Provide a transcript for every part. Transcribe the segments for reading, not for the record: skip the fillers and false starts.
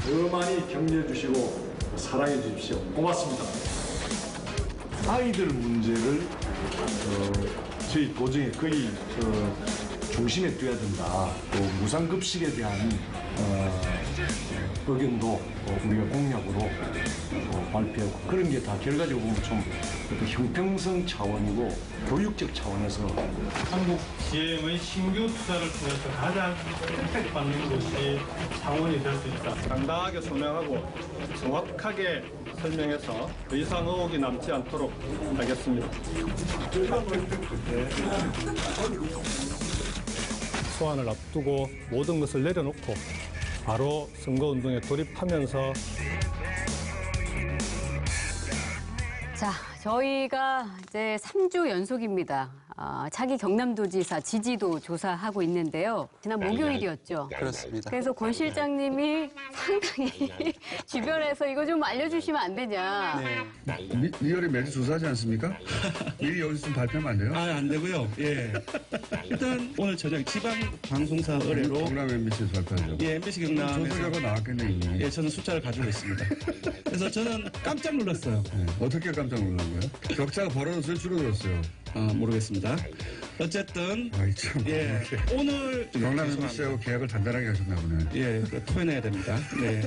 더 많이 격려해 주시고 사랑해 주십시오. 고맙습니다. 아이들 문제를 저희 도정의 거의 중심에 둬야 된다. 또 무상급식에 대한 의견도 우리가 공약으로 발표하고 그런 게 다 결과적으로 보면 좀 형평성 차원이고 교육적 차원에서 한국 GM의 신규 투자를 통해서 가장 혜택받는 것이 창원이 될 수 있다. 당당하게 소명하고 정확하게 설명해서 더 이상 의혹이 남지 않도록 하겠습니다. 소환을 앞두고 모든 것을 내려놓고 바로 선거운동에 돌입하면서 자, 저희가 이제 3주 연속입니다. 차기 경남도지사 지지도 조사하고 있는데요. 지난 목요일이었죠. 그렇습니다. 그래서 권 실장님이 상당히 주변에서 이거 좀 알려주시면 안 되냐. 네. 리얼에 매주 조사하지 않습니까? 미리 여기서 좀 발표하면 안 돼요? 안 되고요. 예. 일단 오늘 저녁 지방 방송사 의뢰로 경남 MBC에서 발표하죠. 예, MBC 경남에서 조사 결과 나왔겠네 이미. 예, 저는 숫자를 가지고 있습니다. 그래서 저는 깜짝 놀랐어요. 네. 어떻게 깜짝 놀란 거예요? 격차가 벌어졌어요? 줄어들었어요? 모르겠습니다. 어쨌든 아이 참. 예, 오늘 경남 MBC하고 계약을 단단하게 하셨나 보네. 예, 토해내야 됩니다. 네.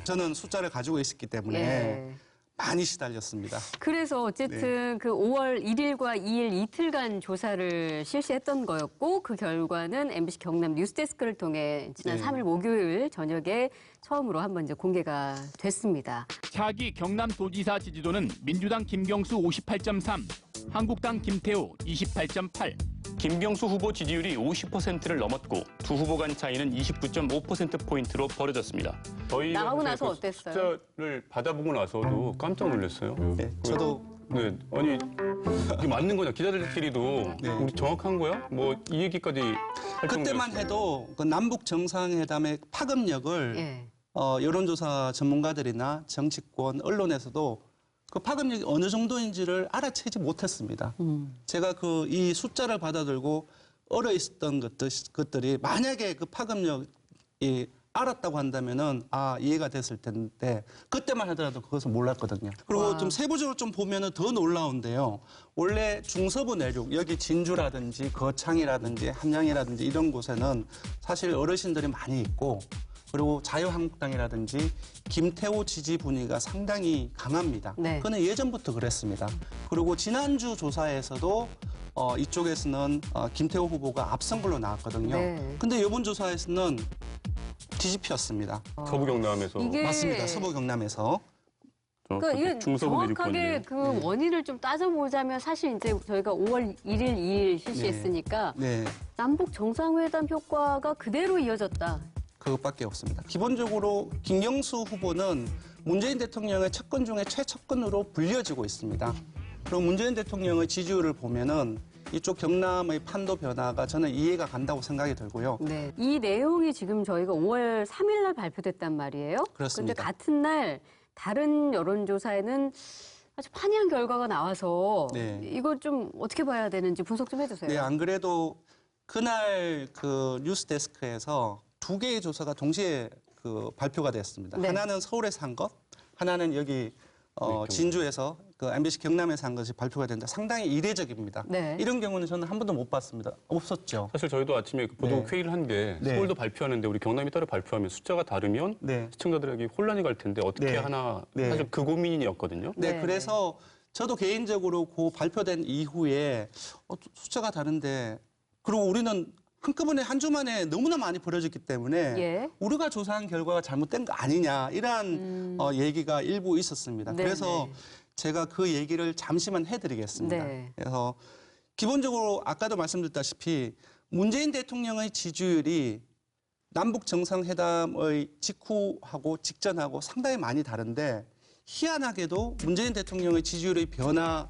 저는 숫자를 가지고 있었기 때문에 예. 많이 시달렸습니다. 그래서 어쨌든 그 5월 1일과 2일 이틀간 조사를 실시했던 거였고 그 결과는 MBC 경남 뉴스데스크를 통해 지난 3일 목요일 저녁에 처음으로 한번 이제 공개가 됐습니다. 차기 경남도지사 지지도는 민주당 김경수 58.3, 한국당 김태호 28.8. 김경수 후보 지지율이 50%를 넘었고 두 후보 간 차이는 29.5%포인트로 벌어졌습니다. 저희 나가고 나서 어땠어요? 숫자를 받아보고 나서도 깜짝 놀랐어요. 네, 저도 네, 아니 이게 맞는 거냐? 기자들끼리도 네. 우리 정확한 거야? 뭐 이 얘기까지 할 그때만 정도였어요. 해도 그 남북 정상회담의 파급력을 예. 여론조사 전문가들이나 정치권, 언론에서도 그 파급력이 어느 정도인지를 알아채지 못했습니다. 제가 이 숫자를 받아들고 얼어 있었던 것들이 만약에 그 파급력이 알았다고 한다면은 이해가 됐을 텐데 그때만 하더라도 그것을 몰랐거든요. 그리고 좀 세부적으로 좀 보면은 더 놀라운데요. 원래 중서부 내륙 여기 진주라든지 거창이라든지 함양이라든지 이런 곳에는 사실 어르신들이 많이 있고 그리고 자유한국당이라든지 김태호 지지 분위기가 상당히 강합니다. 네. 그건 예전부터 그랬습니다. 그리고 지난주 조사에서도 이쪽에서는 김태호 후보가 앞선 걸로 나왔거든요. 네. 근데 이번 조사에서는 뒤집혔습니다. 서부 경남에서 이게 맞습니다. 서부 경남에서. 그러니까 이게 중서부 정확하게 내륙권이에요. 그 원인을 좀 따져보자면 사실 이제 저희가 5월 1일, 2일 실시했으니까 네. 남북 정상회담 효과가 그대로 이어졌다. 그것밖에 없습니다. 기본적으로 김경수 후보는 문재인 대통령의 측근 중에 최측근으로 불려지고 있습니다. 그리고 문재인 대통령의 지지율을 보면은 이쪽 경남의 판도 변화가 저는 이해가 간다고 생각이 들고요. 네. 이 내용이 지금 저희가 5월 3일 날 발표됐단 말이에요. 그렇습니다. 근데 같은 날 다른 여론조사에는 아주 판이한 결과가 나와서 네. 이거 좀 어떻게 봐야 되는지 분석 좀 해주세요. 네, 안 그래도 그날 그 뉴스데스크에서 두 개의 조사가 동시에 발표가 됐습니다. 네. 하나는 서울에서 한 것, 하나는 여기 진주에서 그 MBC 경남에서 한 것이 발표가 됐는데 상당히 이례적입니다. 네. 이런 경우는 저는 한 번도 못 봤습니다. 없었죠. 사실 저희도 아침에 그 보도 네. 회의를 한 게 네. 서울도 발표하는데 우리 경남이 따로 발표하면 숫자가 다르면 네. 시청자들에게 혼란이 갈 텐데 어떻게 네. 하나 네. 사실 그 고민이었거든요. 네, 네. 그래서 저도 개인적으로 그 발표된 이후에 숫자가 다른데 그리고 우리는 한꺼번에 한 주 만에 너무나 많이 벌어졌기 때문에 예. 우리가 조사한 결과가 잘못된 거 아니냐 이런 얘기가 일부 있었습니다. 네, 그래서 네. 제가 그 얘기를 잠시만 해드리겠습니다. 네. 그래서 기본적으로 아까도 말씀드렸다시피 문재인 대통령의 지지율이 남북 정상회담의 직후하고 직전하고 상당히 많이 다른데 희한하게도 문재인 대통령의 지지율의 변화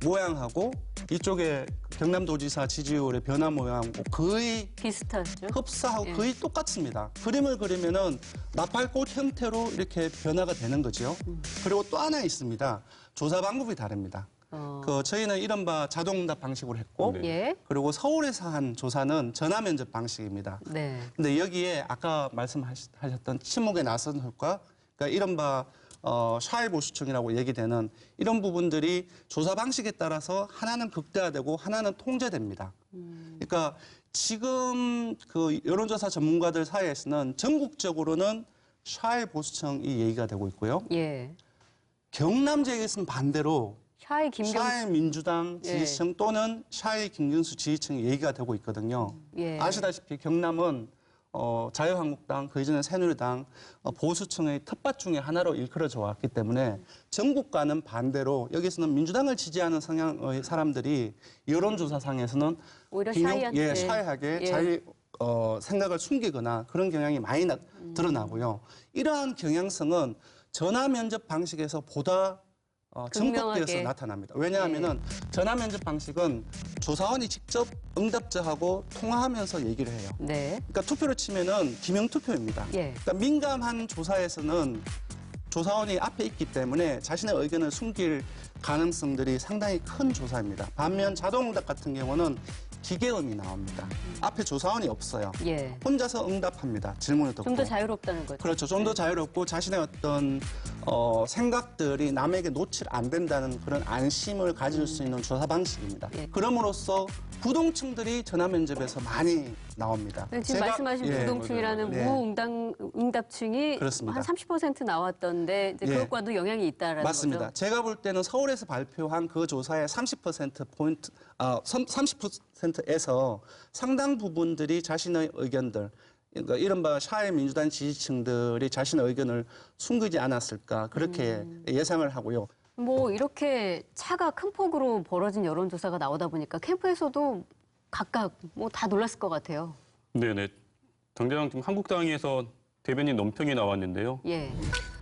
모양하고 이쪽에 경남도지사 지지율의 변화 모양하고 거의 비슷하죠. 흡사하고 예. 거의 똑같습니다. 그림을 그리면은 나팔꽃 형태로 이렇게 변화가 되는 거죠. 그리고 또 하나 있습니다. 조사 방법이 다릅니다. 저희는 이른바 자동응답 방식으로 했고 네. 예. 그리고 서울에서 한 조사는 전화 면접 방식입니다. 네. 근데 여기에 아까 말씀하셨던 침묵의 나선 효과, 그러니까 이른바 샤일보수층이라고 얘기되는 이런 부분들이 조사 방식에 따라서 하나는 극대화되고 하나는 통제됩니다. 그러니까 지금 그 여론조사 전문가들 사이에서는 전국적으로는 샤일보수층이 얘기가 되고 있고요. 예. 경남 지역에서는 반대로 샤이 김경수. 샤일 민주당 지지층 또는 샤일 김경수 지지층이 얘기가 되고 있거든요. 예. 아시다시피 경남은 자유한국당, 그 이전에 새누리당 보수층의 텃밭 중에 하나로 일컬어져 왔기 때문에 전국과는 반대로 여기서는 민주당을 지지하는 성향의 사람들이 여론조사상에서는 오히려 샤이하게 예. 자기 생각을 숨기거나 그런 경향이 많이 드러나고요. 이러한 경향성은 전화 면접 방식에서 보다 극명하게. 증폭되어서 나타납니다. 왜냐하면은 전화 면접 방식은 조사원이 직접 응답자하고 통화하면서 얘기를 해요. 네. 그러니까 투표로 치면은 기명 투표입니다. 예. 그러니까 민감한 조사에서는 조사원이 앞에 있기 때문에 자신의 의견을 숨길 가능성들이 상당히 큰 조사입니다. 반면 자동응답 같은 경우는 기계음이 나옵니다. 앞에 조사원이 없어요. 예. 혼자서 응답합니다. 질문을 듣고. 좀 더 자유롭다는 거죠. 그렇죠. 좀 더 자유롭고 자신의 어떤 생각들이 남에게 노출 안 된다는 그런 안심을 가질 수 있는 조사 방식입니다. 예. 그럼으로써 부동층들이 전화 면접에서 많이 나옵니다. 네, 지금 말씀하신 예, 부동층이라는 네. 무응답층이 그렇습니다. 한 30% 나왔던데 이제 예. 그것과도 영향이 있다라는 맞습니다. 거죠. 제가 볼 때는 서울에서 발표한 그 조사의 30%에서 상당 부분들이 자신의 의견들, 그러니까 이른바 샤일 민주당 지지층들이 자신의 의견을 숨기지 않았을까 그렇게 예상을 하고요. 뭐 이렇게 차가 큰 폭으로 벌어진 여론조사가 나오다 보니까 캠프에서도 각각 뭐 다 놀랐을 것 같아요. 네네. 당장 지금 한국당에서 대변인 논평이 나왔는데요. 예.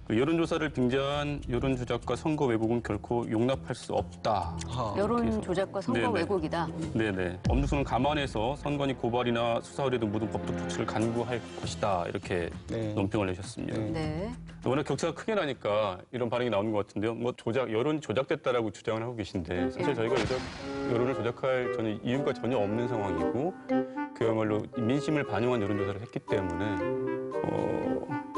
그 여론조사를 빙자한 여론조작과 선거 왜곡은 결코 용납할 수 없다. 여론 조작과 선거 네네. 왜곡이다. 네네. 엄중성을 감안해서 선관위 고발이나 수사 의뢰 등 모든 법적 조치를 간구할 것이다. 이렇게 네. 논평을 내셨습니다. 네. 네. 워낙 격차가 크게 나니까 이런 반응이 나오는 것 같은데요. 뭐 여론이 조작됐다라고 주장을 하고 계신데 사실 저희가 여론을 조작할 전혀 이유가 전혀 없는 상황이고 그야말로 민심을 반영한 여론조사를 했기 때문에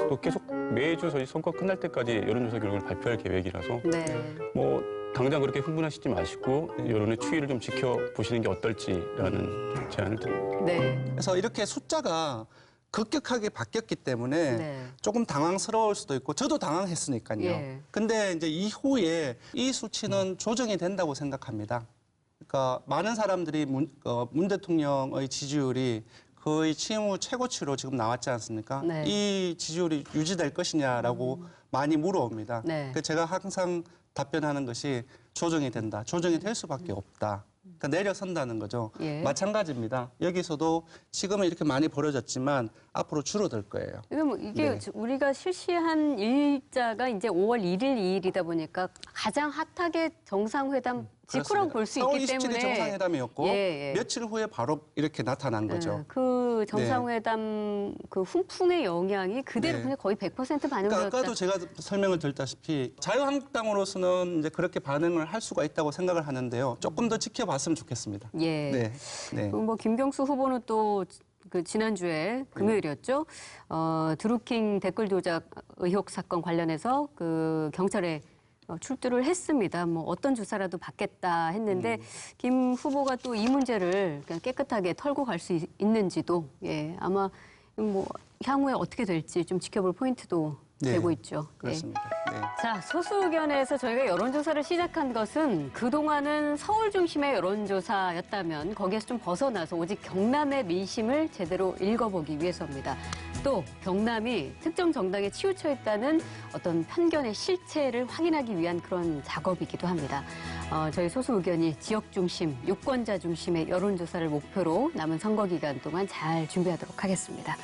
또 계속 매주 저희 선거 끝날 때까지 여론조사 결과를 발표할 계획이라서 네. 뭐 당장 그렇게 흥분하시지 마시고 여론의 추이를 좀 지켜보시는 게 어떨지라는 제안을 드립니다. 네. 그래서 이렇게 숫자가 급격하게 바뀌었기 때문에 네. 조금 당황스러울 수도 있고 저도 당황했으니까요. 예. 근데 이제 이후에 이 수치는 조정이 된다고 생각합니다. 그러니까 많은 사람들이 문 대통령의 지지율이 거의 취임 후 최고치로 지금 나왔지 않습니까? 네. 이 지지율이 유지될 것이냐라고 많이 물어옵니다. 네. 그래서 제가 항상 답변하는 것이 조정이 된다. 조정이 될 수밖에 없다. 그러니까 내려선다는 거죠. 예. 마찬가지입니다. 여기서도 지금은 이렇게 많이 벌어졌지만 앞으로 줄어들 거예요. 이게 네. 우리가 실시한 일자가 이제 5월 1일, 2일이다 보니까 가장 핫하게 정상회담 직후라고 볼 수 있기 4월 27일 때문에 정상회담이었고 예, 예. 며칠 후에 바로 이렇게 나타난 거죠. 네, 그 정상회담 그 훈풍의 영향이 그대로 네. 그냥 거의 100% 그러니까 반영되었다. 아까도 제가 설명을 드렸다시피 자유한국당으로서는 이제 그렇게 반응을 할 수가 있다고 생각을 하는데요. 조금 더 지켜봤으면 좋겠습니다. 예. 네. 네. 뭐 김경수 후보는 또 그 지난주에 금요일이었죠. 드루킹 댓글 조작 의혹 사건 관련해서 그 경찰에 출두를 했습니다. 뭐 어떤 조사라도 받겠다 했는데 김 후보가 또 이 문제를 그냥 깨끗하게 털고 갈 수 있는지도 예 아마 뭐 향후에 어떻게 될지 좀 지켜볼 포인트도 네. 되고 있죠. 예. 그렇습니다. 네. 자, 소수 의견에서 저희가 여론조사를 시작한 것은 그동안은 서울 중심의 여론조사였다면 거기에서 좀 벗어나서 오직 경남의 민심을 제대로 읽어보기 위해서입니다. 또 경남이 특정 정당에 치우쳐 있다는 어떤 편견의 실체를 확인하기 위한 그런 작업이기도 합니다. 저희 소수 의견이 지역 중심, 유권자 중심의 여론조사를 목표로 남은 선거 기간 동안 잘 준비하도록 하겠습니다.